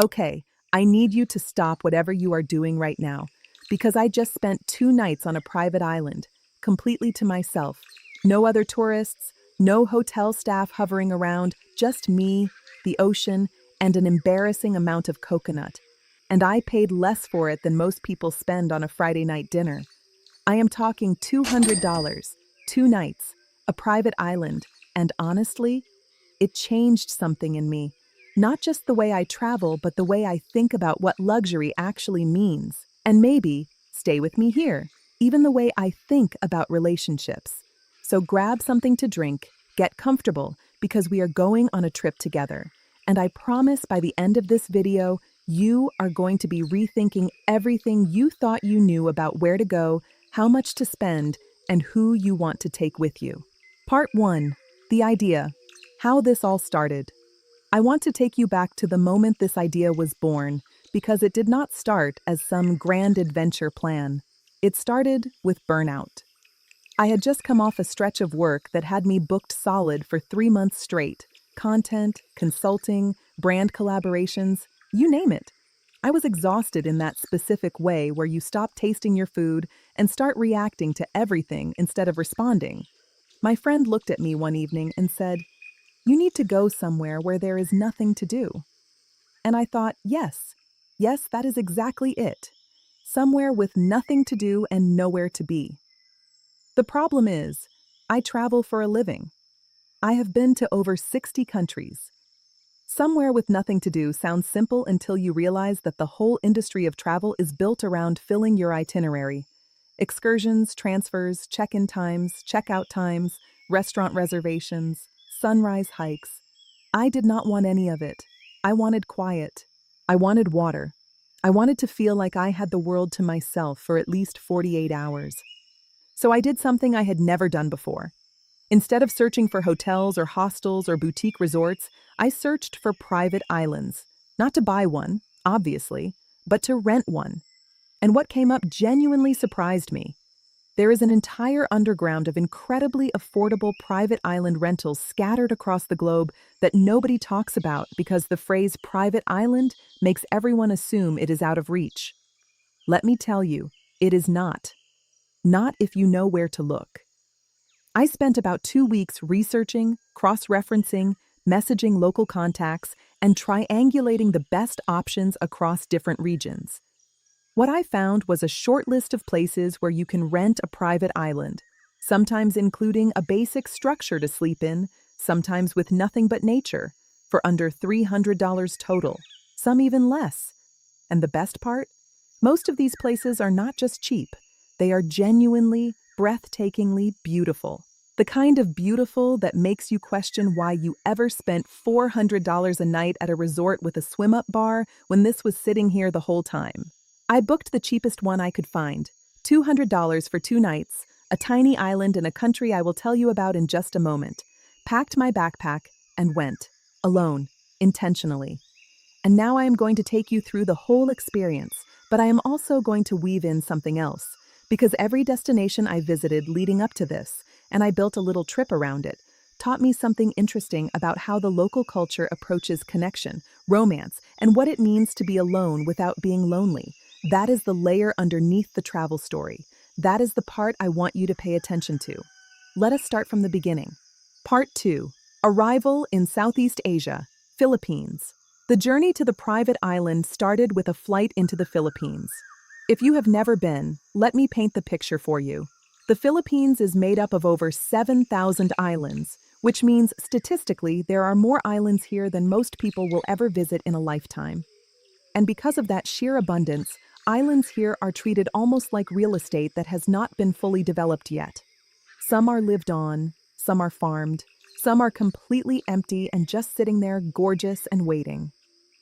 Okay, I need you to stop whatever you are doing right now, because I just spent 2 nights on a private island, completely to myself. No other tourists, no hotel staff hovering around, just me, the ocean, and an embarrassing amount of coconut. And I paid less for it than most people spend on a Friday night dinner. I am talking $200, 2 nights, a private island, and honestly, it changed something in me. Not just the way I travel, but the way I think about what luxury actually means. And maybe, stay with me here, even the way I think about relationships. So grab something to drink, get comfortable, because we are going on a trip together. And I promise by the end of this video, you are going to be rethinking everything you thought you knew about where to go, how much to spend, and who you want to take with you. Part 1. The idea. How this all started. I want to take you back to the moment this idea was born, because it did not start as some grand adventure plan. It started with burnout. I had just come off a stretch of work that had me booked solid for 3 months straight. Content, consulting, brand collaborations, you name it. I was exhausted in that specific way where you stop tasting your food and start reacting to everything instead of responding. My friend looked at me one evening and said, "You need to go somewhere where there is nothing to do." And I thought, yes, that is exactly it. Somewhere with nothing to do and nowhere to be. The problem is, I travel for a living. I have been to over 60 countries. Somewhere with nothing to do sounds simple until you realize that the whole industry of travel is built around filling your itinerary. Excursions, transfers, check-in times, check-out times, restaurant reservations, sunrise hikes. I did not want any of it. I wanted quiet. I wanted water. I wanted to feel like I had the world to myself for at least 48 hours. So I did something I had never done before. Instead of searching for hotels or hostels or boutique resorts, I searched for private islands. Not to buy one, obviously, but to rent one. And what came up genuinely surprised me. There is an entire underground of incredibly affordable private island rentals scattered across the globe that nobody talks about because the phrase private island makes everyone assume it is out of reach. Let me tell you, it is not. Not if you know where to look. I spent about 2 weeks researching, cross-referencing, messaging local contacts, and triangulating the best options across different regions. What I found was a short list of places where you can rent a private island, sometimes including a basic structure to sleep in, sometimes with nothing but nature, for under $300 total, some even less. And the best part? Most of these places are not just cheap, they are genuinely, breathtakingly beautiful. The kind of beautiful that makes you question why you ever spent $400 a night at a resort with a swim-up bar when this was sitting here the whole time. I booked the cheapest one I could find, $200 for 2 nights, a tiny island in a country I will tell you about in just a moment, packed my backpack, and went, alone, intentionally. And now I am going to take you through the whole experience, but I am also going to weave in something else, because every destination I visited leading up to this, and I built a little trip around it, taught me something interesting about how the local culture approaches connection, romance, and what it means to be alone without being lonely. That is the layer underneath the travel story. That is the part I want you to pay attention to. Let us start from the beginning. Part 2. Arrival in Southeast Asia, Philippines. The journey to the private island started with a flight into the Philippines. If you have never been, let me paint the picture for you. The Philippines is made up of over 7,000 islands, which means statistically there are more islands here than most people will ever visit in a lifetime. And because of that sheer abundance, islands here are treated almost like real estate that has not been fully developed yet. Some are lived on, some are farmed, some are completely empty and just sitting there gorgeous and waiting.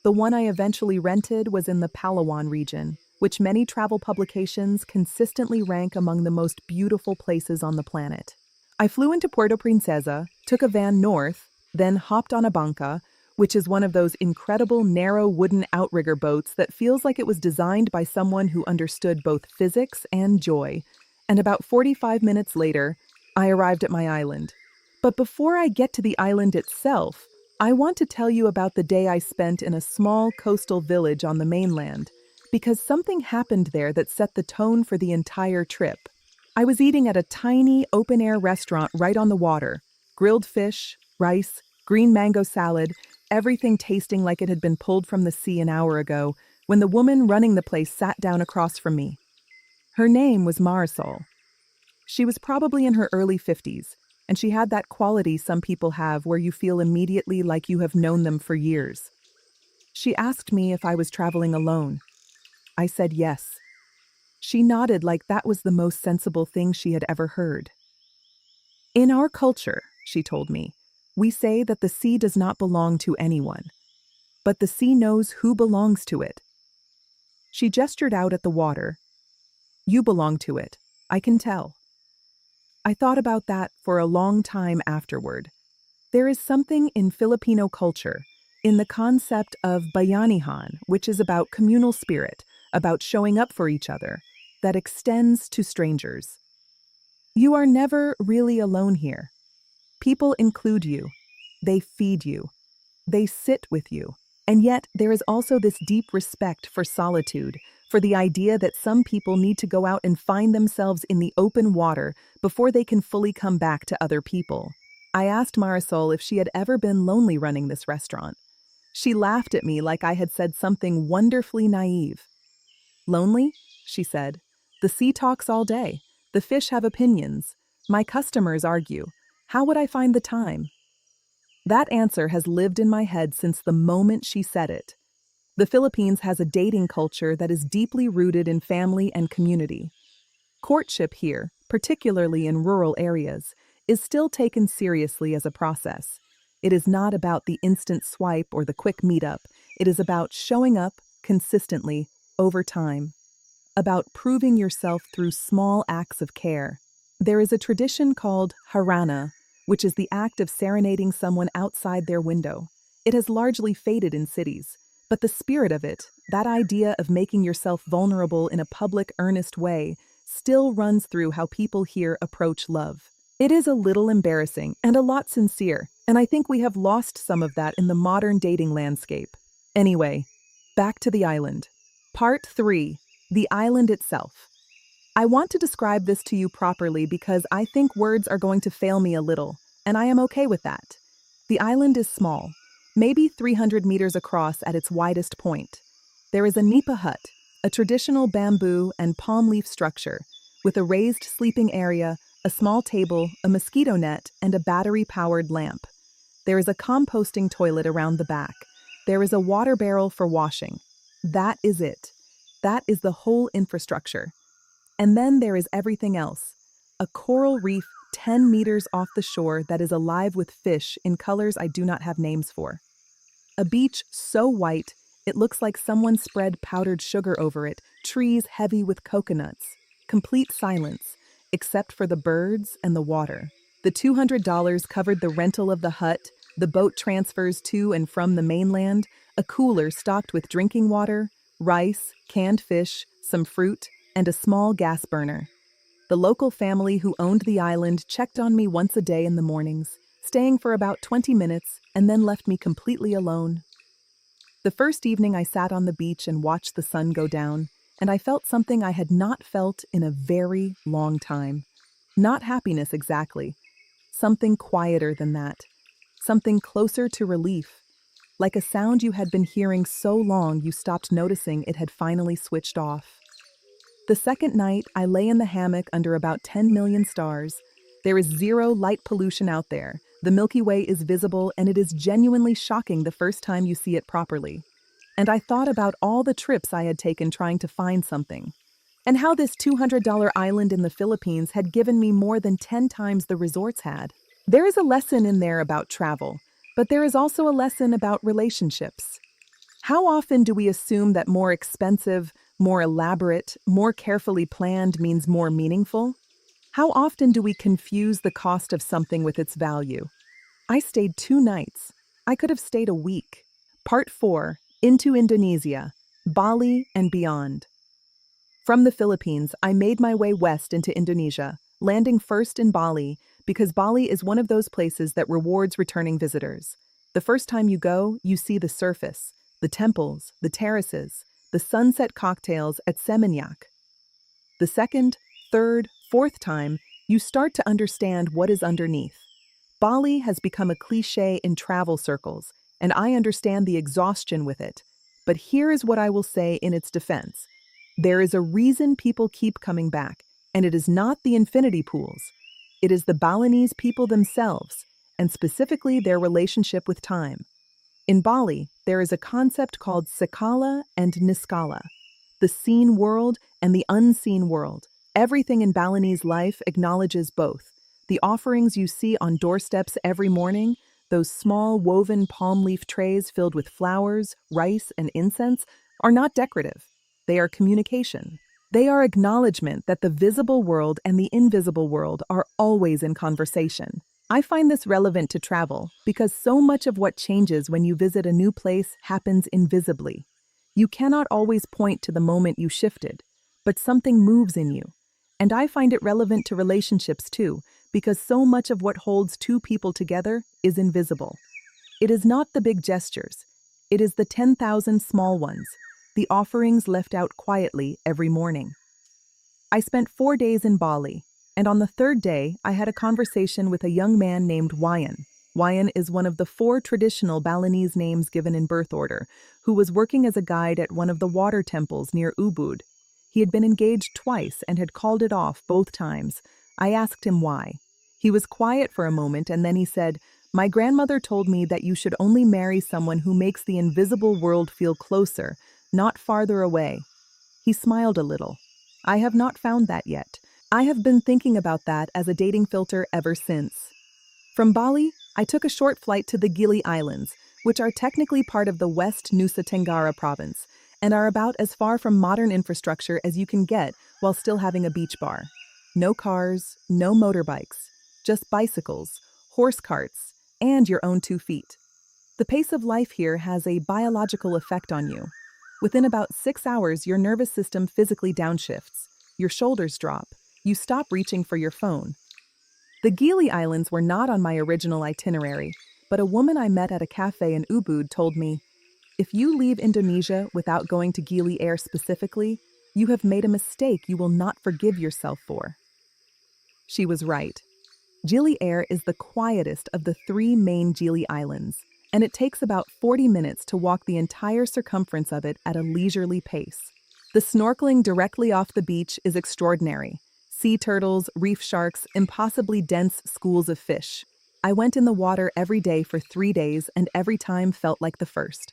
The one I eventually rented was in the Palawan region, which many travel publications consistently rank among the most beautiful places on the planet. I flew into Puerto Princesa, took a van north, then hopped on a banca, which is one of those incredible narrow wooden outrigger boats that feels like it was designed by someone who understood both physics and joy. And about 45 minutes later, I arrived at my island. But before I get to the island itself, I want to tell you about the day I spent in a small coastal village on the mainland, because something happened there that set the tone for the entire trip. I was eating at a tiny open-air restaurant right on the water. Grilled fish, rice, green mango salad, everything tasting like it had been pulled from the sea an hour ago, when the woman running the place sat down across from me. Her name was Marisol. She was probably in her early 50s, and she had that quality some people have where you feel immediately like you have known them for years. She asked me if I was traveling alone. I said yes. She nodded like that was the most sensible thing she had ever heard. In our culture, she told me, we say that the sea does not belong to anyone, but the sea knows who belongs to it. She gestured out at the water. You belong to it, I can tell. I thought about that for a long time afterward. There is something in Filipino culture, in the concept of bayanihan, which is about communal spirit, about showing up for each other, that extends to strangers. You are never really alone here. People include you. They feed you. They sit with you. And yet, there is also this deep respect for solitude, for the idea that some people need to go out and find themselves in the open water before they can fully come back to other people. I asked Marisol if she had ever been lonely running this restaurant. She laughed at me like I had said something wonderfully naive. Lonely? She said. The sea talks all day. The fish have opinions. My customers argue. How would I find the time? That answer has lived in my head since the moment she said it. The Philippines has a dating culture that is deeply rooted in family and community. Courtship here, particularly in rural areas, is still taken seriously as a process. It is not about the instant swipe or the quick meetup. It is about showing up consistently over time, about proving yourself through small acts of care. There is a tradition called harana, which is the act of serenading someone outside their window. It has largely faded in cities, but the spirit of it, that idea of making yourself vulnerable in a public, earnest way, still runs through how people here approach love. It is a little embarrassing and a lot sincere, and I think we have lost some of that in the modern dating landscape. Anyway, back to the island. Part 3. The island itself. I want to describe this to you properly because I think words are going to fail me a little, and I am okay with that. The island is small, maybe 300 meters across at its widest point. There is a nipa hut, a traditional bamboo and palm leaf structure, with a raised sleeping area, a small table, a mosquito net, and a battery-powered lamp. There is a composting toilet around the back. There is a water barrel for washing. That is it. That is the whole infrastructure. And then there is everything else. A coral reef 10 meters off the shore that is alive with fish in colors I do not have names for. A beach so white, it looks like someone spread powdered sugar over it, trees heavy with coconuts. Complete silence, except for the birds and the water. The $200 covered the rental of the hut, the boat transfers to and from the mainland, a cooler stocked with drinking water, rice, canned fish, some fruit, and a small gas burner. The local family who owned the island checked on me once a day in the mornings, staying for about 20 minutes, and then left me completely alone. The first evening I sat on the beach and watched the sun go down, and I felt something I had not felt in a very long time. Not happiness exactly. Something quieter than that. Something closer to relief. Like a sound you had been hearing so long you stopped noticing it had finally switched off. The second night, I lay in the hammock under about 10 million stars. There is zero light pollution out there. The Milky Way is visible, and it is genuinely shocking the first time you see it properly. And I thought about all the trips I had taken trying to find something, and how this $200 island in the Philippines had given me more than 10 times the resorts had. There is a lesson in there about travel, but there is also a lesson about relationships. How often do we assume that more expensive, more elaborate, more carefully planned means more meaningful? How often do we confuse the cost of something with its value? I stayed 2 nights. I could have stayed a week. Part 4. Into Indonesia, Bali and beyond. From the Philippines, I made my way west into Indonesia, landing first in Bali because Bali is one of those places that rewards returning visitors. The first time you go, you see the surface, the temples, the terraces, the sunset cocktails at Seminyak. The second, third, fourth time, you start to understand what is underneath. Bali has become a cliché in travel circles, and I understand the exhaustion with it. But here is what I will say in its defense. There is a reason people keep coming back, and it is not the infinity pools. It is the Balinese people themselves, and specifically their relationship with time. In Bali, there is a concept called Sakala and Niskala, the seen world and the unseen world. Everything in Balinese life acknowledges both. The offerings you see on doorsteps every morning, those small woven palm leaf trays filled with flowers, rice, and incense, are not decorative. They are communication. They are acknowledgement that the visible world and the invisible world are always in conversation. I find this relevant to travel because so much of what changes when you visit a new place happens invisibly. You cannot always point to the moment you shifted, but something moves in you. And I find it relevant to relationships too, because so much of what holds two people together is invisible. It is not the big gestures. It is the 10,000 small ones, the offerings left out quietly every morning. I spent 4 days in Bali, and on the third day, I had a conversation with a young man named Wayan. Wayan is one of the 4 traditional Balinese names given in birth order, who was working as a guide at one of the water temples near Ubud. He had been engaged twice and had called it off both times. I asked him why. He was quiet for a moment and then he said, "My grandmother told me that you should only marry someone who makes the invisible world feel closer, not farther away." He smiled a little. I have not found that yet. I have been thinking about that as a dating filter ever since. From Bali, I took a short flight to the Gili Islands, which are technically part of the West Nusa Tenggara province, and are about as far from modern infrastructure as you can get while still having a beach bar. No cars, no motorbikes, just bicycles, horse carts, and your own 2 feet. The pace of life here has a biological effect on you. Within about 6 hours, your nervous system physically downshifts. Your shoulders drop. You stop reaching for your phone. The Gili Islands were not on my original itinerary, but a woman I met at a cafe in Ubud told me, "If you leave Indonesia without going to Gili Air specifically, you have made a mistake you will not forgive yourself for." She was right. Gili Air is the quietest of the 3 main Gili Islands, and it takes about 40 minutes to walk the entire circumference of it at a leisurely pace. The snorkeling directly off the beach is extraordinary. Sea turtles, reef sharks, impossibly dense schools of fish. I went in the water every day for 3 days and every time felt like the first.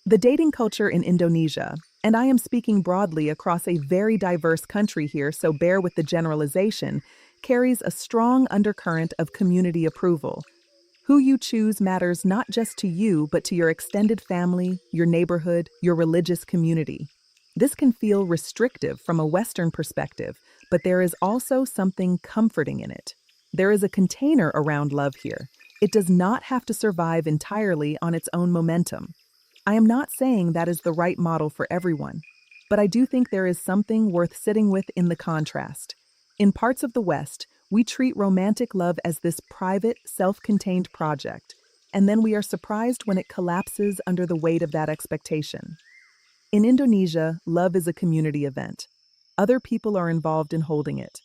The dating culture in Indonesia, and I am speaking broadly across a very diverse country here, so bear with the generalization, carries a strong undercurrent of community approval. Who you choose matters not just to you, but to your extended family, your neighborhood, your religious community. This can feel restrictive from a Western perspective, but there is also something comforting in it. There is a container around love here. It does not have to survive entirely on its own momentum. I am not saying that is the right model for everyone, but I do think there is something worth sitting with in the contrast. In parts of the West, we treat romantic love as this private, self-contained project, and then we are surprised when it collapses under the weight of that expectation. In Indonesia, love is a community event. Other people are involved in holding it.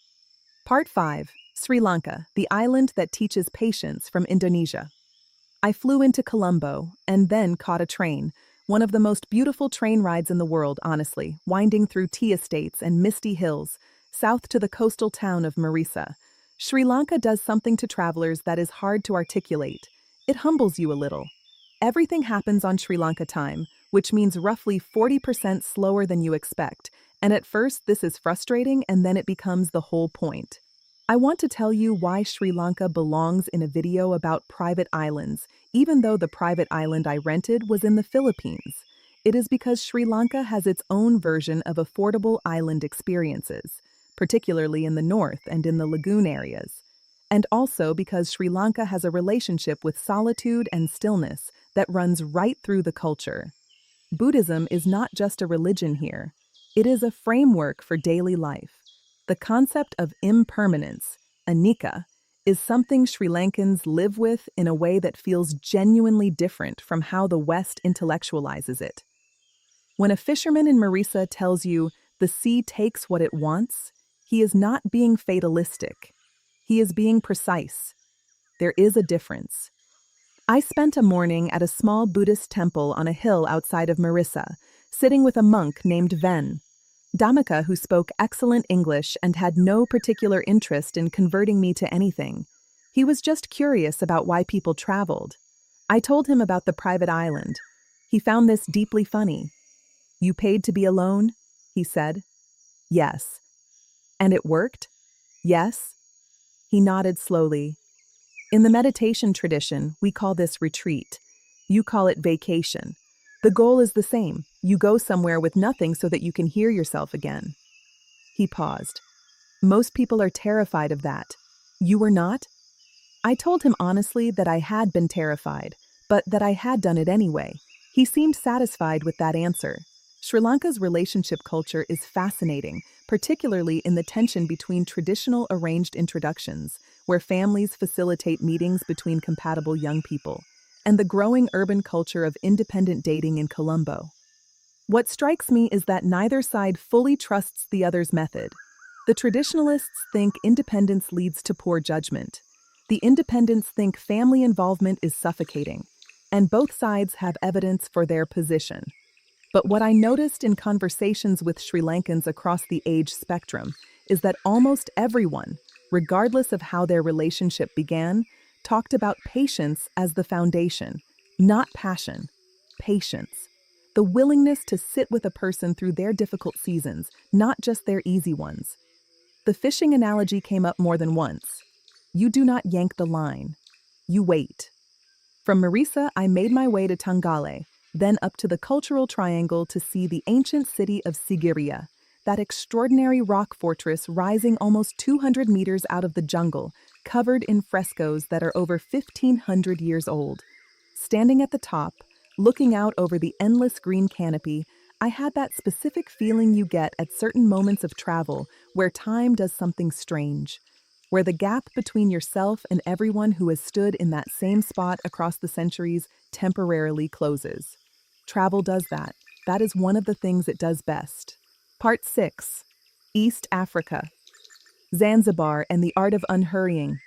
Part 5. Sri Lanka, the island that teaches patience from Indonesia. I flew into Colombo and then caught a train, one of the most beautiful train rides in the world, honestly, winding through tea estates and misty hills, south to the coastal town of Marisa. Sri Lanka does something to travelers that is hard to articulate. It humbles you a little. Everything happens on Sri Lanka time, which means roughly 40% slower than you expect, and at first this is frustrating and then it becomes the whole point. I want to tell you why Sri Lanka belongs in a video about private islands, even though the private island I rented was in the Philippines. It is because Sri Lanka has its own version of affordable island experiences, particularly in the north and in the lagoon areas. And also because Sri Lanka has a relationship with solitude and stillness that runs right through the culture. Buddhism is not just a religion here. It is a framework for daily life. The concept of impermanence, anicca, is something Sri Lankans live with in a way that feels genuinely different from how the West intellectualizes it. When a fisherman in Marisa tells you the sea takes what it wants, he is not being fatalistic. He is being precise. There is a difference. I spent a morning at a small Buddhist temple on a hill outside of Marissa, sitting with a monk named Ven. Dhammika, who spoke excellent English and had no particular interest in converting me to anything. He was just curious about why people traveled. I told him about the private island. He found this deeply funny. "You paid to be alone?" he said. "Yes." "And it worked?" "Yes." He nodded slowly. "In the meditation tradition, we call this retreat. You call it vacation. The goal is the same. You go somewhere with nothing so that you can hear yourself again." He paused. "Most people are terrified of that. You were not?" I told him honestly that I had been terrified, but that I had done it anyway. He seemed satisfied with that answer. Sri Lanka's relationship culture is fascinating, particularly in the tension between traditional arranged introductions, where families facilitate meetings between compatible young people, and the growing urban culture of independent dating in Colombo. What strikes me is that neither side fully trusts the other's method. The traditionalists think independence leads to poor judgment. The independents think family involvement is suffocating, and both sides have evidence for their position. But what I noticed in conversations with Sri Lankans across the age spectrum is that almost everyone, regardless of how their relationship began, talked about patience as the foundation, not passion, patience. The willingness to sit with a person through their difficult seasons, not just their easy ones. The fishing analogy came up more than once. You do not yank the line. You wait. From Marisa, I made my way to Tangale, then up to the Cultural Triangle to see the ancient city of Sigiriya, that extraordinary rock fortress rising almost 200 meters out of the jungle, covered in frescoes that are over 1,500 years old. Standing at the top, looking out over the endless green canopy, I had that specific feeling you get at certain moments of travel where time does something strange, where the gap between yourself and everyone who has stood in that same spot across the centuries temporarily closes. Travel does that. That is one of the things it does best. Part 6. East Africa. Zanzibar and the art of unhurrying.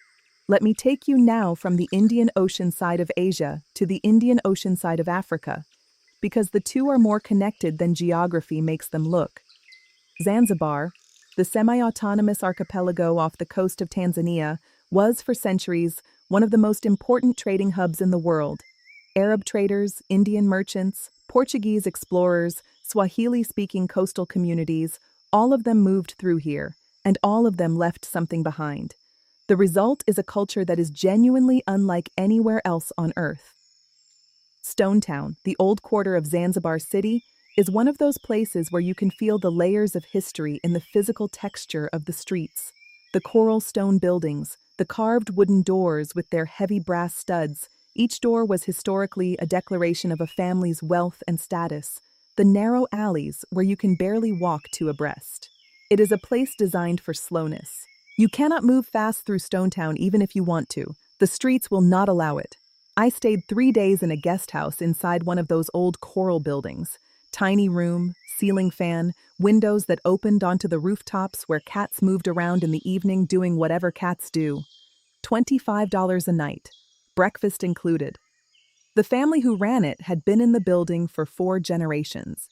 Let me take you now from the Indian Ocean side of Asia to the Indian Ocean side of Africa, because the two are more connected than geography makes them look. Zanzibar, the semi-autonomous archipelago off the coast of Tanzania, was for centuries one of the most important trading hubs in the world. Arab traders, Indian merchants, Portuguese explorers, Swahili-speaking coastal communities, all of them moved through here, and all of them left something behind. The result is a culture that is genuinely unlike anywhere else on Earth. Stone Town, the old quarter of Zanzibar City, is one of those places where you can feel the layers of history in the physical texture of the streets. The coral stone buildings, the carved wooden doors with their heavy brass studs, each door was historically a declaration of a family's wealth and status. The narrow alleys where you can barely walk two abreast. It is a place designed for slowness. You cannot move fast through Stone Town even if you want to. The streets will not allow it. I stayed 3 days in a guest house inside one of those old coral buildings. Tiny room, ceiling fan, windows that opened onto the rooftops where cats moved around in the evening doing whatever cats do. $25 a night, breakfast included. The family who ran it had been in the building for 4 generations.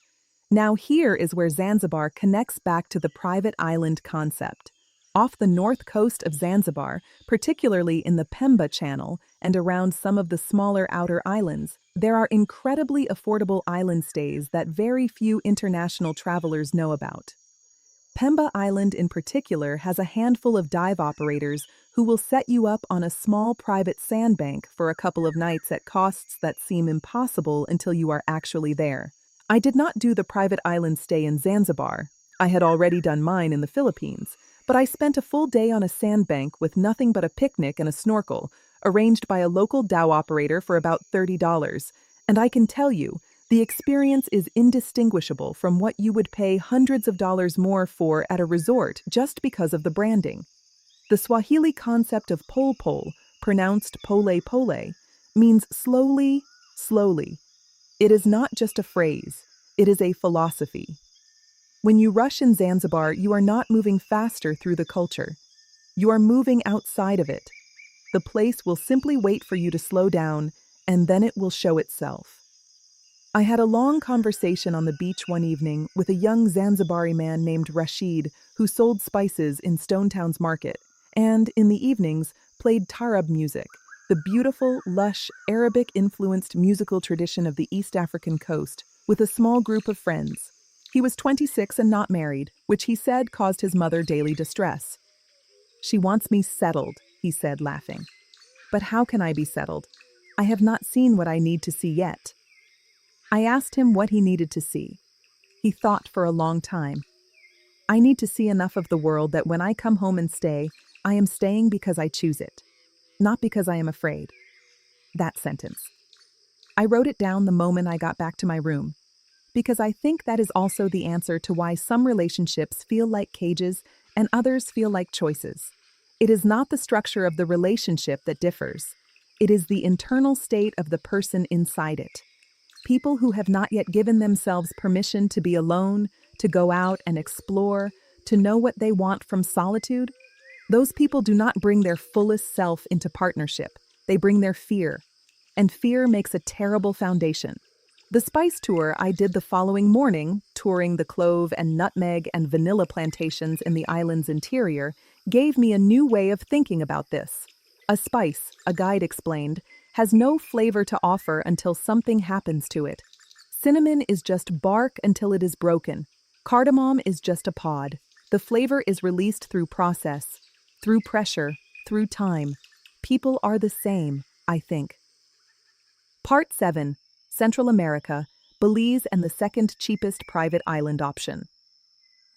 Now here is where Zanzibar connects back to the private island concept. Off the north coast of Zanzibar, particularly in the Pemba Channel and around some of the smaller outer islands, there are incredibly affordable island stays that very few international travelers know about. Pemba Island in particular has a handful of dive operators who will set you up on a small private sandbank for a couple of nights at costs that seem impossible until you are actually there. I did not do the private island stay in Zanzibar. I had already done mine in the Philippines. But I spent a full day on a sandbank with nothing but a picnic and a snorkel, arranged by a local dhow operator for about $30. And I can tell you, the experience is indistinguishable from what you would pay hundreds of dollars more for at a resort just because of the branding. The Swahili concept of pole pole, pronounced pole pole, means slowly, slowly. It is not just a phrase, it is a philosophy. When you rush in Zanzibar, you are not moving faster through the culture. You are moving outside of it. The place will simply wait for you to slow down, and then it will show itself. I had a long conversation on the beach one evening with a young Zanzibari man named Rashid who sold spices in Stonetown's market, and, in the evenings, played tarab music, the beautiful, lush, Arabic-influenced musical tradition of the East African coast, with a small group of friends. He was 26 and not married, which he said caused his mother daily distress. "She wants me settled," he said, laughing. "But how can I be settled? I have not seen what I need to see yet." I asked him what he needed to see. He thought for a long time. "I need to see enough of the world that when I come home and stay, I am staying because I choose it, not because I am afraid." That sentence. I wrote it down the moment I got back to my room, because I think that is also the answer to why some relationships feel like cages and others feel like choices. It is not the structure of the relationship that differs. It is the internal state of the person inside it. People who have not yet given themselves permission to be alone, to go out and explore, to know what they want from solitude, those people do not bring their fullest self into partnership. They bring their fear, and fear makes a terrible foundation. The spice tour I did the following morning, touring the clove and nutmeg and vanilla plantations in the island's interior, gave me a new way of thinking about this. A spice, a guide explained, has no flavor to offer until something happens to it. Cinnamon is just bark until it is broken. Cardamom is just a pod. The flavor is released through process, through pressure, through time. People are the same, I think. Part 7. Central America, Belize and the second cheapest private island option.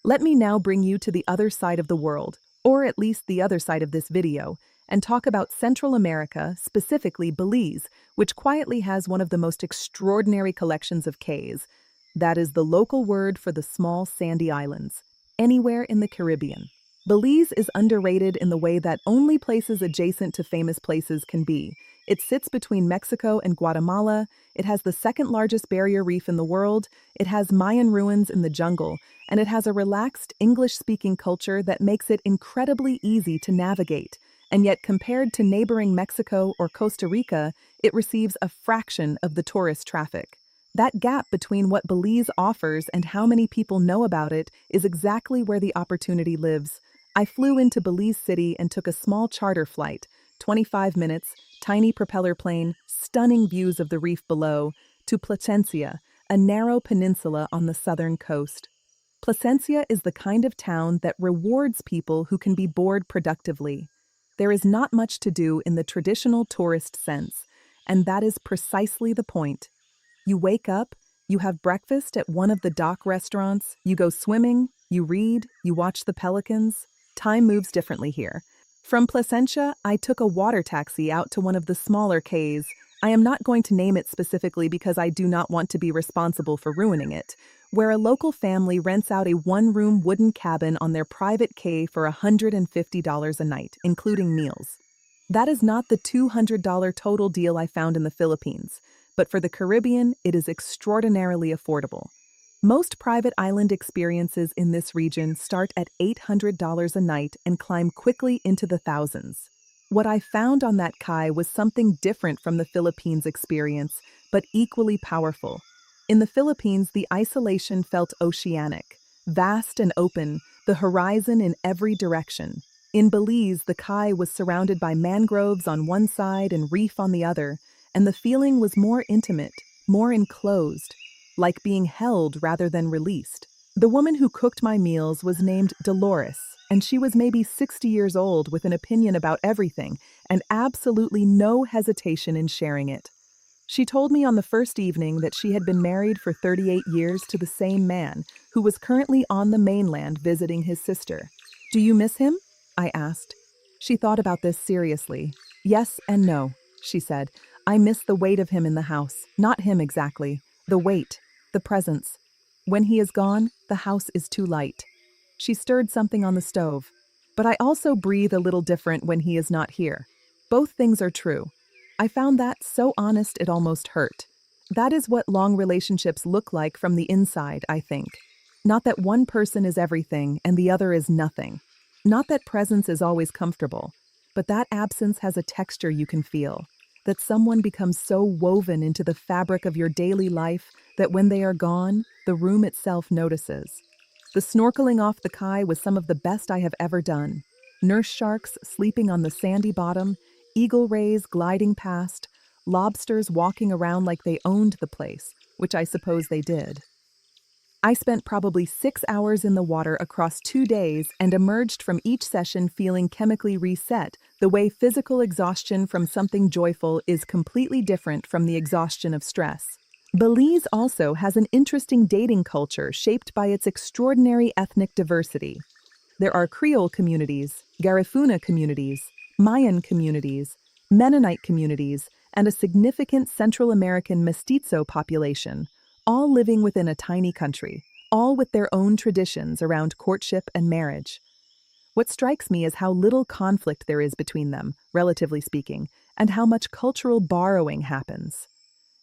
Let me now bring you to the other side of the world, or at least the other side of this video, and talk about Central America, specifically Belize, which quietly has one of the most extraordinary collections of cays. That is the local word for the small sandy islands, anywhere in the Caribbean. Belize is underrated in the way that only places adjacent to famous places can be. It sits between Mexico and Guatemala. It has the second largest barrier reef in the world. It has Mayan ruins in the jungle, and it has a relaxed English-speaking culture that makes it incredibly easy to navigate. And yet, compared to neighboring Mexico or Costa Rica, it receives a fraction of the tourist traffic. That gap between what Belize offers and how many people know about it is exactly where the opportunity lives. I flew into Belize City and took a small charter flight, 25 minutes, tiny propeller plane, stunning views of the reef below, to Placencia, a narrow peninsula on the southern coast. Placencia is the kind of town that rewards people who can be bored productively. There is not much to do in the traditional tourist sense, and that is precisely the point. You wake up, you have breakfast at one of the dock restaurants, you go swimming, you read, you watch the pelicans. Time moves differently here. From Placencia, I took a water taxi out to one of the smaller cays. I am not going to name it specifically because I do not want to be responsible for ruining it, where a local family rents out a one-room wooden cabin on their private cay for $150 a night, including meals. That is not the $200 total deal I found in the Philippines, but for the Caribbean, it is extraordinarily affordable. Most private island experiences in this region start at $800 a night and climb quickly into the thousands. What I found on that cay was something different from the Philippines experience, but equally powerful. In the Philippines, the isolation felt oceanic, vast and open, the horizon in every direction. In Belize, the cay was surrounded by mangroves on one side and reef on the other, and the feeling was more intimate, more enclosed, like being held rather than released. The woman who cooked my meals was named Dolores, and she was maybe 60 years old with an opinion about everything and absolutely no hesitation in sharing it. She told me on the first evening that she had been married for 38 years to the same man, who was currently on the mainland visiting his sister. "Do you miss him?" I asked. She thought about this seriously. "Yes and no," she said. "I miss the weight of him in the house. Not him exactly. The weight, the presence. When he is gone, the house is too light." She stirred something on the stove. But I also breathe a little different when he is not here. Both things are true. I found that so honest it almost hurt. That is what long relationships look like from the inside, I think. Not that one person is everything and the other is nothing. Not that presence is always comfortable, but that absence has a texture you can feel. That someone becomes so woven into the fabric of your daily life that when they are gone, the room itself notices. The snorkeling off the kai was some of the best I have ever done. Nurse sharks sleeping on the sandy bottom, eagle rays gliding past, lobsters walking around like they owned the place, which I suppose they did. I spent probably 6 hours in the water across 2 days and emerged from each session feeling chemically reset, the way physical exhaustion from something joyful is completely different from the exhaustion of stress. Belize also has an interesting dating culture shaped by its extraordinary ethnic diversity. There are Creole communities, Garifuna communities, Mayan communities, Mennonite communities, and a significant Central American mestizo population, all living within a tiny country, all with their own traditions around courtship and marriage. What strikes me is how little conflict there is between them, relatively speaking, and how much cultural borrowing happens.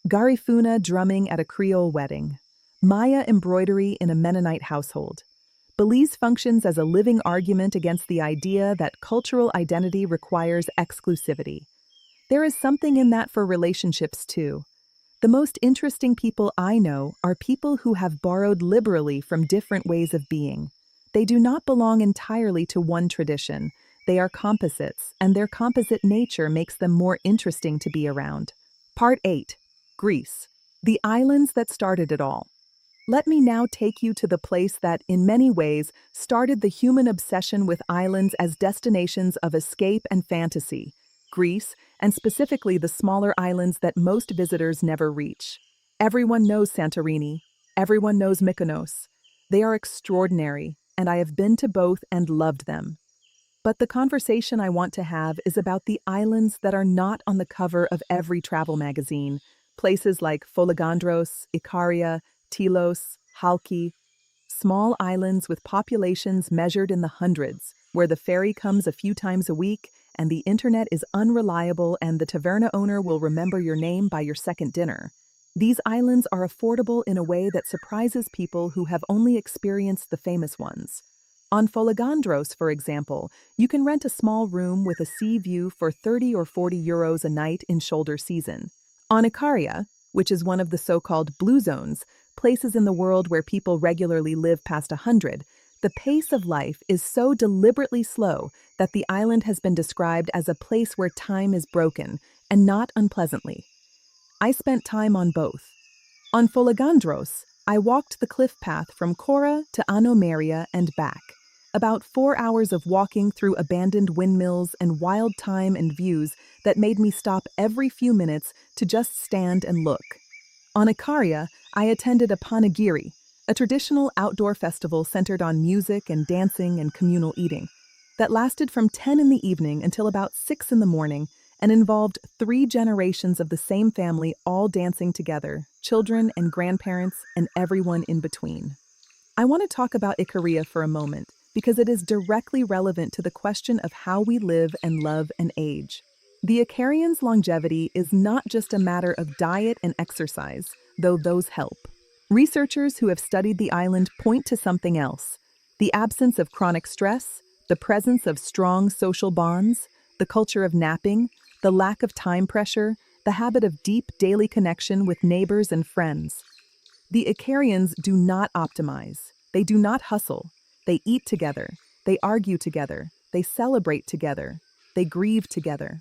Garifuna drumming at a Creole wedding, Maya embroidery in a Mennonite household. Belize functions as a living argument against the idea that cultural identity requires exclusivity. There is something in that for relationships, too. The most interesting people I know are people who have borrowed liberally from different ways of being. They do not belong entirely to one tradition. They are composites, and their composite nature makes them more interesting to be around. Part 8. Greece. The islands that started it all. Let me now take you to the place that, in many ways, started the human obsession with islands as destinations of escape and fantasy. Greece, and specifically the smaller islands that most visitors never reach. Everyone knows Santorini. Everyone knows Mykonos. They are extraordinary, and I have been to both and loved them. But the conversation I want to have is about the islands that are not on the cover of every travel magazine. Places like Folegandros, Ikaria, Tilos, Halki, small islands with populations measured in the hundreds, where the ferry comes a few times a week and the internet is unreliable and the taverna owner will remember your name by your second dinner. These islands are affordable in a way that surprises people who have only experienced the famous ones. On Folegandros, for example, you can rent a small room with a sea view for 30 or 40 euros a night in shoulder season. On Ikaria, which is one of the so-called blue zones, places in the world where people regularly live past 100, the pace of life is so deliberately slow that the island has been described as a place where time is broken, and not unpleasantly. I spent time on both. On Folegandros, I walked the cliff path from Cora to Ano Maria and back. About 4 hours of walking through abandoned windmills and wild thyme and views that made me stop every few minutes to just stand and look. On Ikaria, I attended a panegiri, a traditional outdoor festival centered on music and dancing and communal eating, that lasted from 10 in the evening until about 6 in the morning and involved 3 generations of the same family all dancing together, children and grandparents and everyone in between. I want to talk about Ikaria for a moment, because it is directly relevant to the question of how we live and love and age. The Icarians' longevity is not just a matter of diet and exercise, though those help. Researchers who have studied the island point to something else: the absence of chronic stress, the presence of strong social bonds, the culture of napping, the lack of time pressure, the habit of deep daily connection with neighbors and friends. The Icarians do not optimize. They do not hustle. They eat together. They argue together. They celebrate together. They grieve together.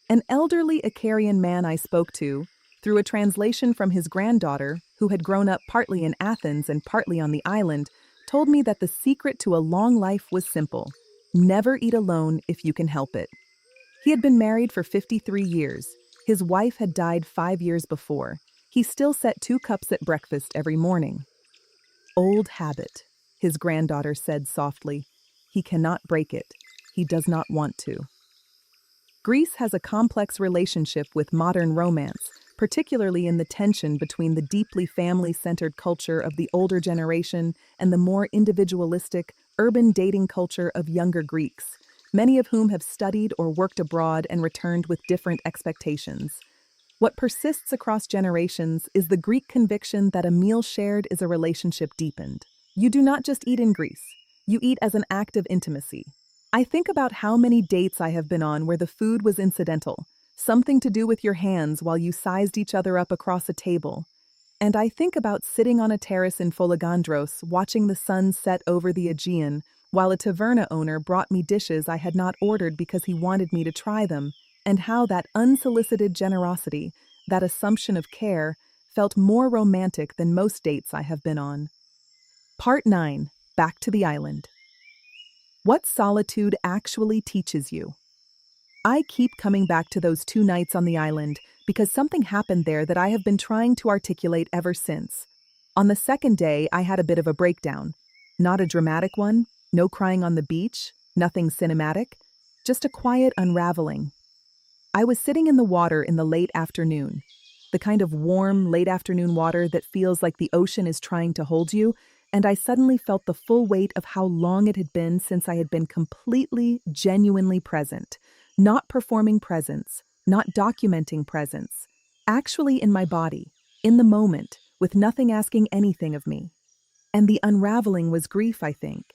An elderly Icarian man I spoke to, through a translation from his granddaughter, who had grown up partly in Athens and partly on the island, told me that the secret to a long life was simple: never eat alone if you can help it. He had been married for 53 years. His wife had died 5 years before. He still set 2 cups at breakfast every morning. Old habit, his granddaughter said softly. He cannot break it. He does not want to. Greece has a complex relationship with modern romance, particularly in the tension between the deeply family-centered culture of the older generation and the more individualistic, urban dating culture of younger Greeks, many of whom have studied or worked abroad and returned with different expectations. What persists across generations is the Greek conviction that a meal shared is a relationship deepened. You do not just eat in Greece, you eat as an act of intimacy. I think about how many dates I have been on where the food was incidental, something to do with your hands while you sized each other up across a table. And I think about sitting on a terrace in Foligandros, watching the sun set over the Aegean, while a taverna owner brought me dishes I had not ordered because he wanted me to try them, and how that unsolicited generosity, that assumption of care, felt more romantic than most dates I have been on. Part 9. Back to the island. What solitude actually teaches you. I keep coming back to those 2 nights on the island because something happened there that I have been trying to articulate ever since. On the second day, I had a bit of a breakdown. Not a dramatic one, no crying on the beach, nothing cinematic, just a quiet unraveling. I was sitting in the water in the late afternoon, the kind of warm, late afternoon water that feels like the ocean is trying to hold you, and I suddenly felt the full weight of how long it had been since I had been completely, genuinely present. Not performing presence, not documenting presence, actually in my body, in the moment, with nothing asking anything of me. And the unraveling was grief, I think.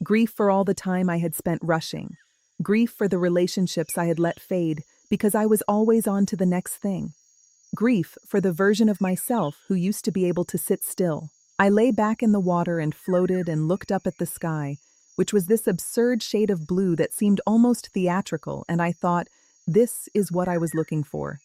Grief for all the time I had spent rushing. Grief for the relationships I had let fade because I was always on to the next thing. Grief for the version of myself who used to be able to sit still. I lay back in the water and floated and looked up at the sky, which was this absurd shade of blue that seemed almost theatrical, and I thought, this is what I was looking for.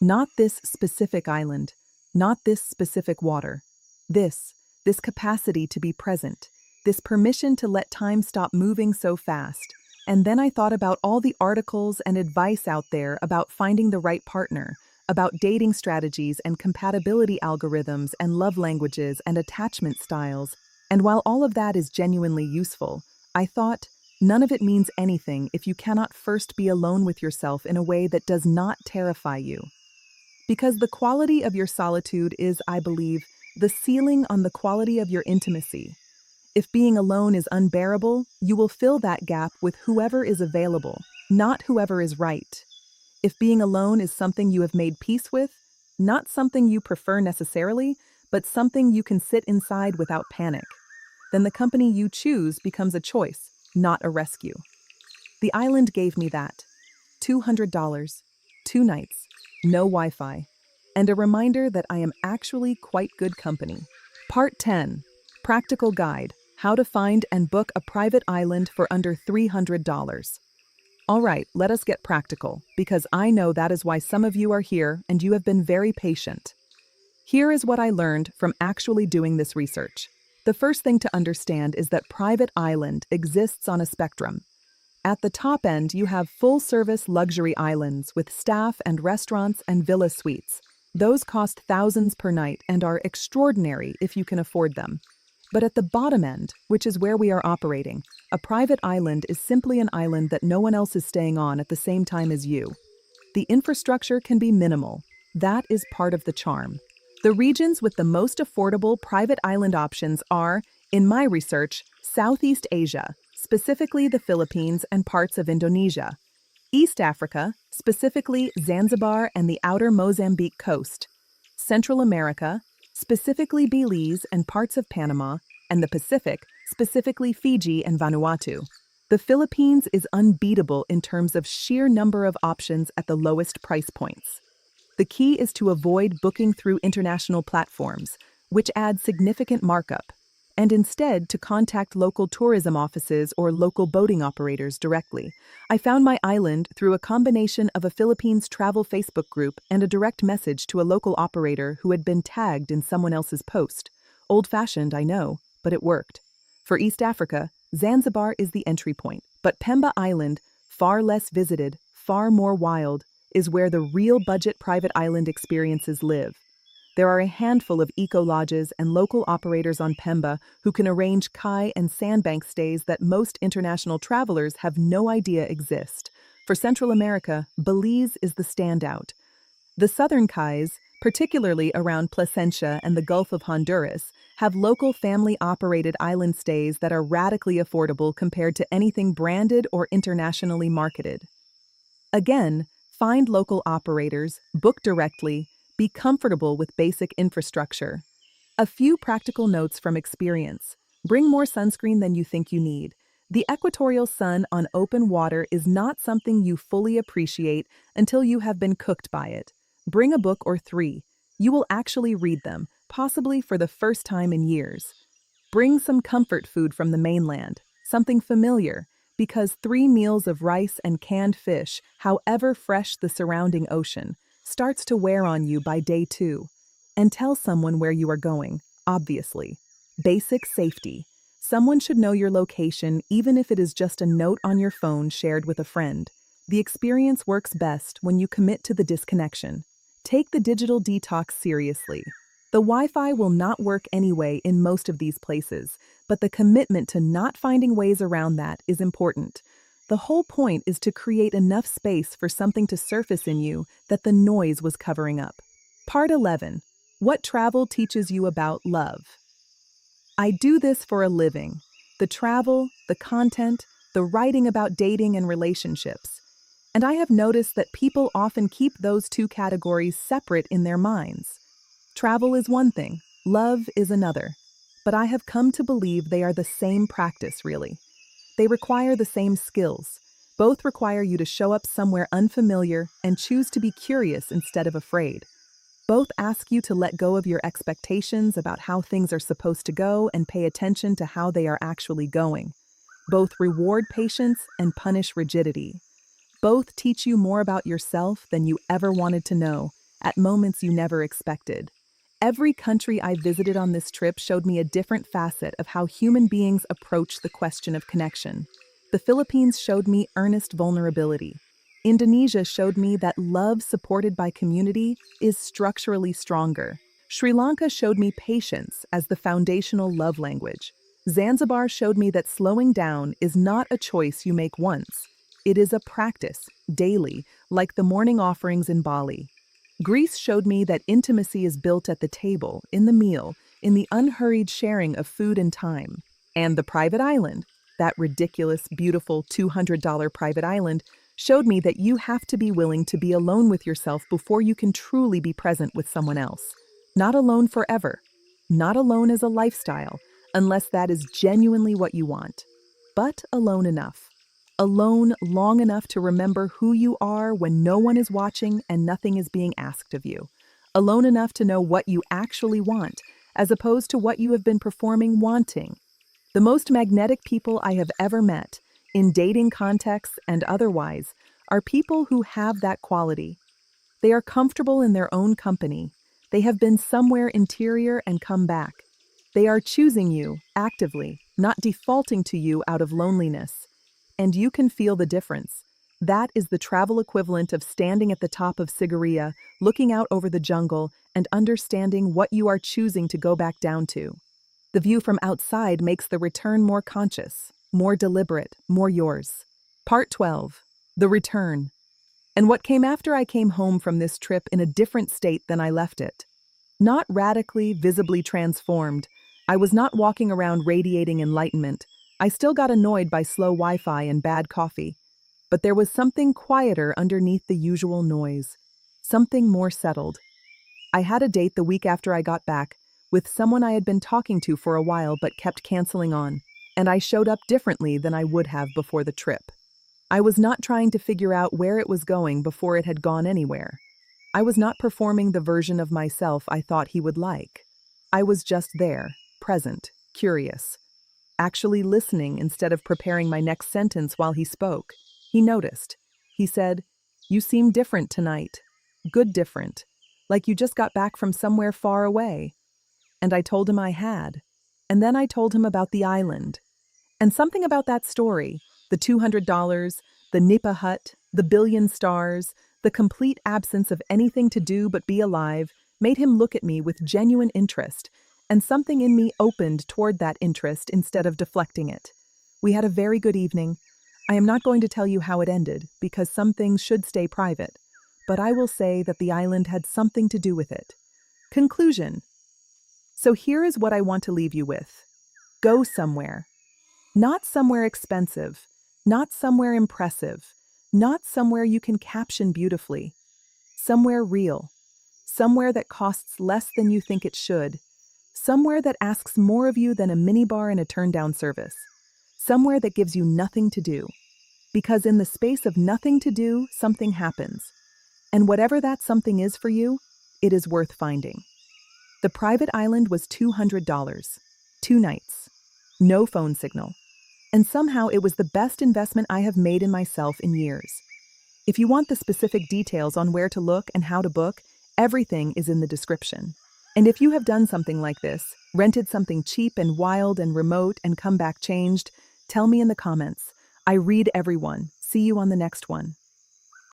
Not this specific island, not this specific water. This capacity to be present, this permission to let time stop moving so fast. And then I thought about all the articles and advice out there about finding the right partner, about dating strategies and compatibility algorithms and love languages and attachment styles. And while all of that is genuinely useful, I thought, none of it means anything if you cannot first be alone with yourself in a way that does not terrify you. Because the quality of your solitude is, I believe, the ceiling on the quality of your intimacy. If being alone is unbearable, you will fill that gap with whoever is available, not whoever is right. If being alone is something you have made peace with, not something you prefer necessarily, but something you can sit inside without panic, then the company you choose becomes a choice, not a rescue. The island gave me that. $200, 2 nights, no Wi-Fi, and a reminder that I am actually quite good company. Part 10. Practical Guide, How to Find and Book a Private Island for Under $300. All right, let us get practical, because I know that is why some of you are here and you have been very patient. Here is what I learned from actually doing this research. The first thing to understand is that private island exists on a spectrum. At the top end, you have full-service luxury islands with staff and restaurants and villa suites. Those cost thousands per night and are extraordinary if you can afford them. But at the bottom end, which is where we are operating, a private island is simply an island that no one else is staying on at the same time as you. The infrastructure can be minimal. That is part of the charm. The regions with the most affordable private island options are, in my research, Southeast Asia, specifically the Philippines and parts of Indonesia. East Africa, specifically Zanzibar and the outer Mozambique coast. Central America, specifically Belize and parts of Panama, and the Pacific, specifically Fiji and Vanuatu. The Philippines is unbeatable in terms of sheer number of options at the lowest price points. The key is to avoid booking through international platforms, which add significant markup, and instead to contact local tourism offices or local boating operators directly. I found my island through a combination of a Philippines travel Facebook group and a direct message to a local operator who had been tagged in someone else's post. Old-fashioned, I know, but it worked. For East Africa, Zanzibar is the entry point, but Pemba Island, far less visited, far more wild, is where the real budget private island experiences live. There are a handful of eco-lodges and local operators on Pemba who can arrange kai and sandbank stays that most international travelers have no idea exist. For Central America, Belize is the standout. The southern kais, particularly around Placentia and the Gulf of Honduras, have local family-operated island stays that are radically affordable compared to anything branded or internationally marketed. Again, find local operators, book directly, be comfortable with basic infrastructure. A few practical notes from experience. Bring more sunscreen than you think you need. The equatorial sun on open water is not something you fully appreciate until you have been cooked by it. Bring a book or three. You will actually read them, possibly for the first time in years. Bring some comfort food from the mainland, something familiar, because 3 meals of rice and canned fish, however fresh the surrounding ocean, starts to wear on you by day 2. And tell someone where you are going, obviously. Basic safety. Someone should know your location, even if it is just a note on your phone shared with a friend. The experience works best when you commit to the disconnection. Take the digital detox seriously. The Wi-Fi will not work anyway in most of these places, but the commitment to not finding ways around that is important. The whole point is to create enough space for something to surface in you that the noise was covering up. Part 11. What travel teaches you about love. I do this for a living. The travel, the content, the writing about dating and relationships. And I have noticed that people often keep those two categories separate in their minds. Travel is one thing, love is another. But I have come to believe they are the same practice, really. They require the same skills. Both require you to show up somewhere unfamiliar and choose to be curious instead of afraid. Both ask you to let go of your expectations about how things are supposed to go and pay attention to how they are actually going. Both reward patience and punish rigidity. Both teach you more about yourself than you ever wanted to know, at moments you never expected. Every country I visited on this trip showed me a different facet of how human beings approach the question of connection. The Philippines showed me earnest vulnerability. Indonesia showed me that love supported by community is structurally stronger. Sri Lanka showed me patience as the foundational love language. Zanzibar showed me that slowing down is not a choice you make once. It is a practice, daily, like the morning offerings in Bali. Greece showed me that intimacy is built at the table, in the meal, in the unhurried sharing of food and time. And the private island, that ridiculous, beautiful $200 private island, showed me that you have to be willing to be alone with yourself before you can truly be present with someone else. Not alone forever. Not alone as a lifestyle, unless that is genuinely what you want. But alone enough. Alone long enough to remember who you are when no one is watching and nothing is being asked of you. Alone enough to know what you actually want, as opposed to what you have been performing wanting. The most magnetic people I have ever met, in dating contexts and otherwise, are people who have that quality. They are comfortable in their own company. They have been somewhere interior and come back. They are choosing you, actively, not defaulting to you out of loneliness. And you can feel the difference. That is the travel equivalent of standing at the top of Sigiriya, looking out over the jungle, and understanding what you are choosing to go back down to. The view from outside makes the return more conscious, more deliberate, more yours. Part 12. The Return. And what came after I came home from this trip in a different state than I left it. Not radically, visibly transformed. I was not walking around radiating enlightenment. I still got annoyed by slow Wi-Fi and bad coffee. But there was something quieter underneath the usual noise. Something more settled. I had a date the week after I got back, with someone I had been talking to for a while but kept canceling on, and I showed up differently than I would have before the trip. I was not trying to figure out where it was going before it had gone anywhere. I was not performing the version of myself I thought he would like. I was just there, present, curious. Actually listening instead of preparing my next sentence while he spoke. He noticed. He said, "You seem different tonight. Good different. Like you just got back from somewhere far away." And I told him I had. And then I told him about the island. And something about that story, the $200, the nipa hut, the billion stars, the complete absence of anything to do but be alive, made him look at me with genuine interest, and something in me opened toward that interest instead of deflecting it. We had a very good evening. I am not going to tell you how it ended, because some things should stay private, but I will say that the island had something to do with it. Conclusion. So here is what I want to leave you with. Go somewhere. Not somewhere expensive, not somewhere impressive, not somewhere you can caption beautifully. Somewhere real. Somewhere that costs less than you think it should. Somewhere that asks more of you than a minibar and a turn-down service. Somewhere that gives you nothing to do. Because in the space of nothing to do, something happens. And whatever that something is for you, it is worth finding. The private island was $200. 2 nights. No phone signal. And somehow it was the best investment I have made in myself in years. If you want the specific details on where to look and how to book, everything is in the description. And if you have done something like this, rented something cheap and wild and remote and come back changed, tell me in the comments. I read everyone. See you on the next one.